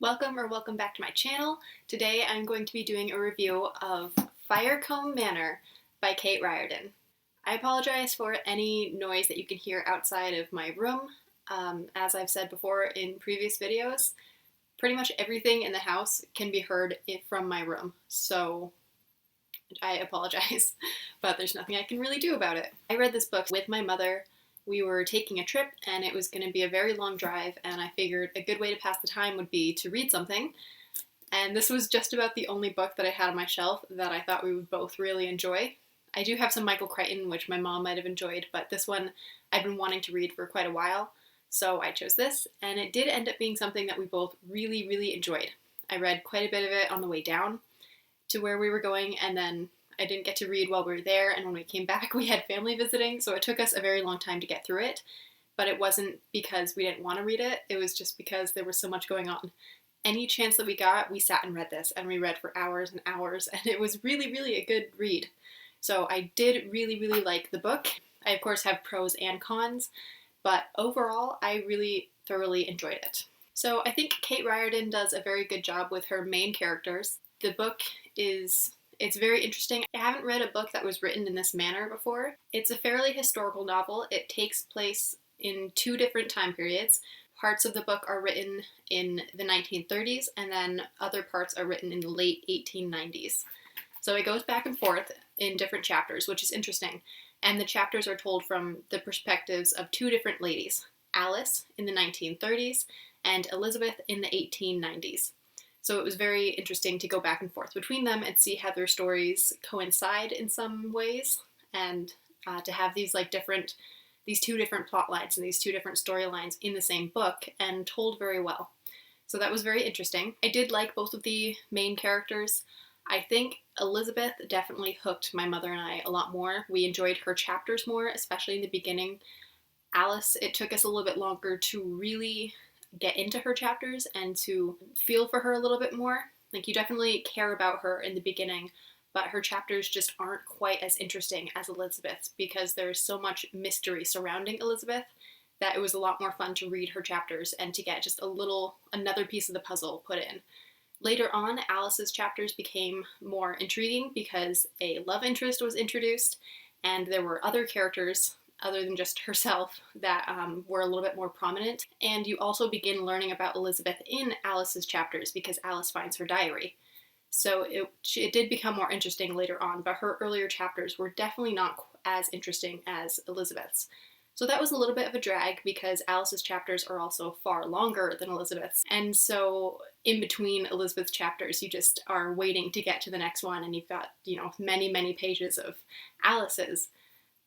Welcome back to my channel. Today I'm going to be doing a review of Fiercombe Manor by Kate Riordan. I apologize for any noise that you can hear outside of my room. As I've said before in previous videos, pretty much everything in the house can be heard from my room, so I apologize, but there's nothing I can really do about it. I read this book with my mother. We were taking a trip and it was going to be a very long drive, and I figured a good way to pass the time would be to read something. And this was just about the only book that I had on my shelf that I thought we would both really enjoy. I do have some Michael Crichton, which my mom might have enjoyed, but this one I've been wanting to read for quite a while, so I chose this, and it did end up being something that we both really enjoyed. I read quite a bit of it on the way down to where we were going, and then I didn't get to read while we were there, and when we came back we had family visiting, so it took us a very long time to get through it. But it wasn't because we didn't want to read it, it was just because there was so much going on. Any chance that we got, we sat and read this, and we read for hours and hours, and it was really a good read. So I did really like the book. I of course have pros and cons, but overall I really thoroughly enjoyed it. So I think Kate Riordan does a very good job with her main characters. The book it's very interesting. I haven't read a book that was written in this manner before. It's a fairly historical novel. It takes place in two different time periods. Parts of the book are written in the 1930s, and then other parts are written in the late 1890s. So it goes back and forth in different chapters, which is interesting. And the chapters are told from the perspectives of two different ladies, Alice in the 1930s and Elizabeth in the 1890s. So it was very interesting to go back and forth between them and see how their stories coincide in some ways, and to have these two different plot lines and these two different storylines in the same book and told very well. So that was very interesting. I did like both of the main characters. I think Elizabeth definitely hooked my mother and I a lot more. We enjoyed her chapters more, especially in the beginning. Alice, it took us a little bit longer to really get into her chapters and to feel for her a little bit more. Like, you definitely care about her in the beginning, but her chapters just aren't quite as interesting as Elizabeth's because there's so much mystery surrounding Elizabeth that it was a lot more fun to read her chapters and to get just another piece of the puzzle put in. Later on, Alice's chapters became more intriguing because a love interest was introduced, and there were other characters other than just herself that were a little bit more prominent. And you also begin learning about Elizabeth in Alice's chapters because Alice finds her diary. So it did become more interesting later on, but her earlier chapters were definitely not as interesting as Elizabeth's. So that was a little bit of a drag because Alice's chapters are also far longer than Elizabeth's. And so in between Elizabeth's chapters, you just are waiting to get to the next one, and you've got, many pages of Alice's.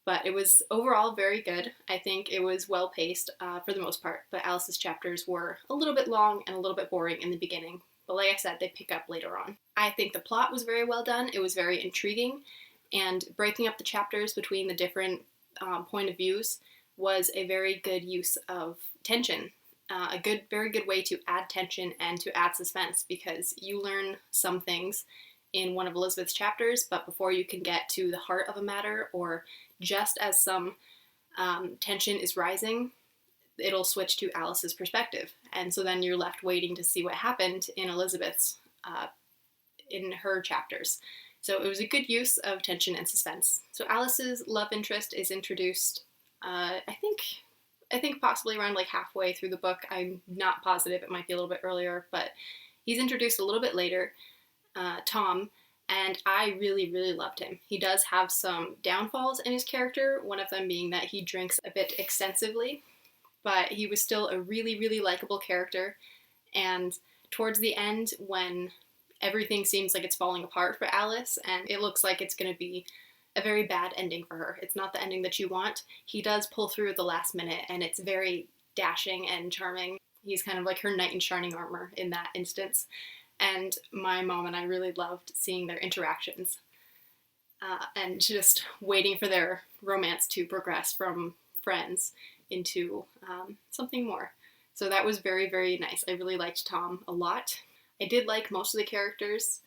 But it was overall very good. I think it was well paced for the most part, but Alice's chapters were a little bit long and a little bit boring in the beginning. But like I said, they pick up later on. I think the plot was very well done. It was very intriguing, and breaking up the chapters between the different point of views was a very good use of tension. Very good way to add tension and to add suspense, because you learn some things in one of Elizabeth's chapters, but before you can get to the heart of a matter, or just as some tension is rising, it'll switch to Alice's perspective. And so then you're left waiting to see what happened in Elizabeth's, in her chapters. So it was a good use of tension and suspense. So Alice's love interest is introduced, I think possibly around halfway through the book. I'm not positive, it might be a little bit earlier, but he's introduced a little bit later, Tom, and I really loved him. He does have some downfalls in his character, one of them being that he drinks a bit extensively, but he was still a really likable character. And towards the end, when everything seems like it's falling apart for Alice and it looks like it's going to be a very bad ending for her, it's not the ending that you want, he does pull through at the last minute, and it's very dashing and charming. He's kind of like her knight in shining armor in that instance. And my mom and I really loved seeing their interactions and just waiting for their romance to progress from friends into something more. So that was very nice. I really liked Tom a lot. I did like most of the characters.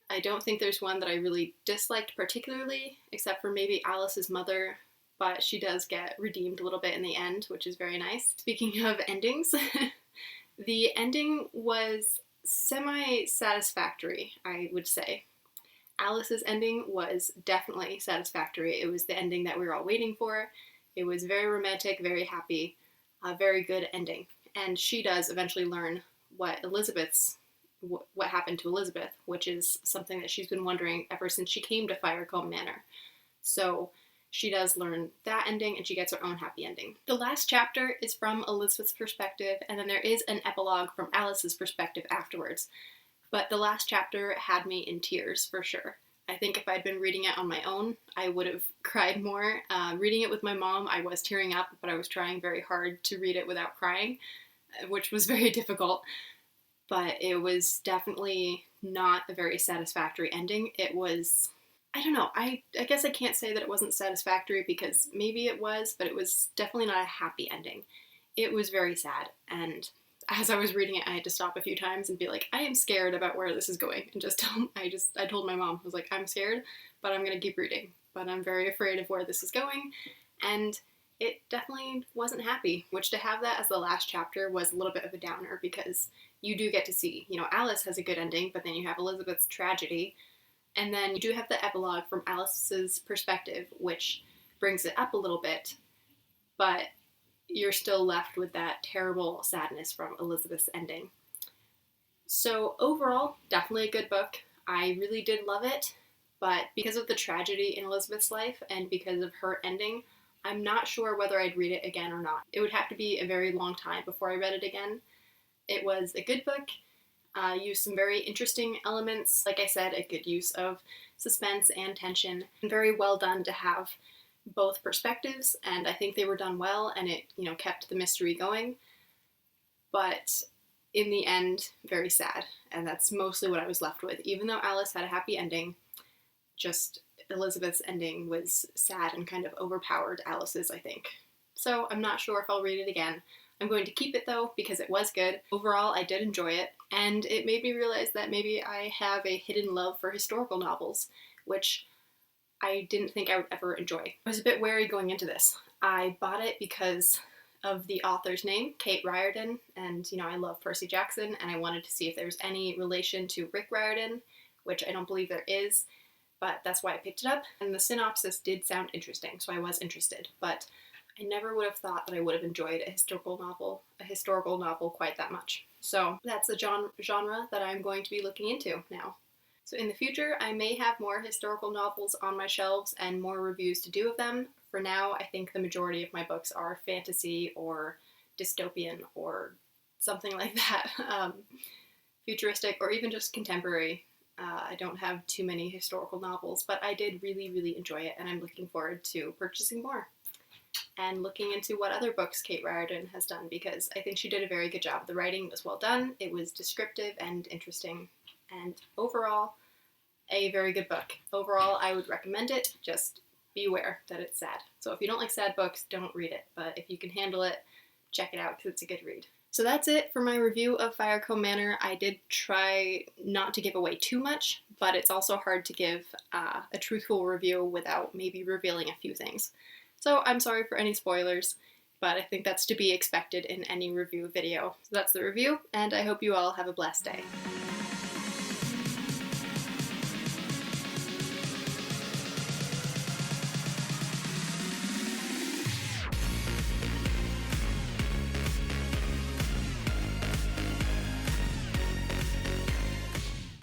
I don't think there's one that I really disliked particularly, except for maybe Alice's mother, but she does get redeemed a little bit in the end, which is very nice. Speaking of endings, the ending was semi-satisfactory, I would say. Alice's ending was definitely satisfactory. It was the ending that we were all waiting for. It was very romantic, very happy, a very good ending. And she does eventually learn what happened to Elizabeth, which is something that she's been wondering ever since she came to Fiercombe Manor. So she does learn that ending, and she gets her own happy ending. The last chapter is from Elizabeth's perspective, and then there is an epilogue from Alice's perspective afterwards. But the last chapter had me in tears, for sure. I think if I'd been reading it on my own, I would have cried more. Reading it with my mom, I was tearing up, but I was trying very hard to read it without crying, which was very difficult. But it was definitely not a very satisfactory ending. It was, I don't know, I guess I can't say that it wasn't satisfactory, because maybe it was, but it was definitely not a happy ending. It was very sad, and as I was reading it, I had to stop a few times and be like, I am scared about where this is going. And I told my mom, I was like, I'm scared, but I'm going to keep reading. But I'm very afraid of where this is going. And it definitely wasn't happy, which to have that as the last chapter was a little bit of a downer, because you do get to see, Alice has a good ending, but then you have Elizabeth's tragedy. And then you do have the epilogue from Alice's perspective, which brings it up a little bit. But you're still left with that terrible sadness from Elizabeth's ending. So overall, definitely a good book. I really did love it, but because of the tragedy in Elizabeth's life and because of her ending, I'm not sure whether I'd read it again or not. It would have to be a very long time before I read it again. It was a good book, used some very interesting elements. Like I said, a good use of suspense and tension, and very well done to have both perspectives, and I think they were done well, and it, kept the mystery going. But in the end, very sad, and that's mostly what I was left with. Even though Alice had a happy ending, just Elizabeth's ending was sad and kind of overpowered Alice's, I think. So I'm not sure if I'll read it again. I'm going to keep it though, because it was good. Overall, I did enjoy it, and it made me realize that maybe I have a hidden love for historical novels, which I didn't think I would ever enjoy. I was a bit wary going into this. I bought it because of the author's name, Kate Riordan, and I love Percy Jackson, and I wanted to see if there was any relation to Rick Riordan, which I don't believe there is, but that's why I picked it up. And the synopsis did sound interesting, so I was interested, but I never would have thought that I would have enjoyed a historical novel quite that much. So that's the genre that I'm going to be looking into now. So in the future, I may have more historical novels on my shelves and more reviews to do of them. For now, I think the majority of my books are fantasy or dystopian or something like that. Futuristic or even just contemporary. I don't have too many historical novels, but I did really, really enjoy it, and I'm looking forward to purchasing more and looking into what other books Kate Riordan has done, because I think she did a very good job. The writing was well done, it was descriptive and interesting, and overall, a very good book. Overall, I would recommend it, just beware that it's sad. So if you don't like sad books, don't read it, but if you can handle it, check it out because it's a good read. So that's it for my review of Fiercombe Manor. I did try not to give away too much, but it's also hard to give a truthful review without maybe revealing a few things. So I'm sorry for any spoilers, but I think that's to be expected in any review video. So that's the review, and I hope you all have a blessed day.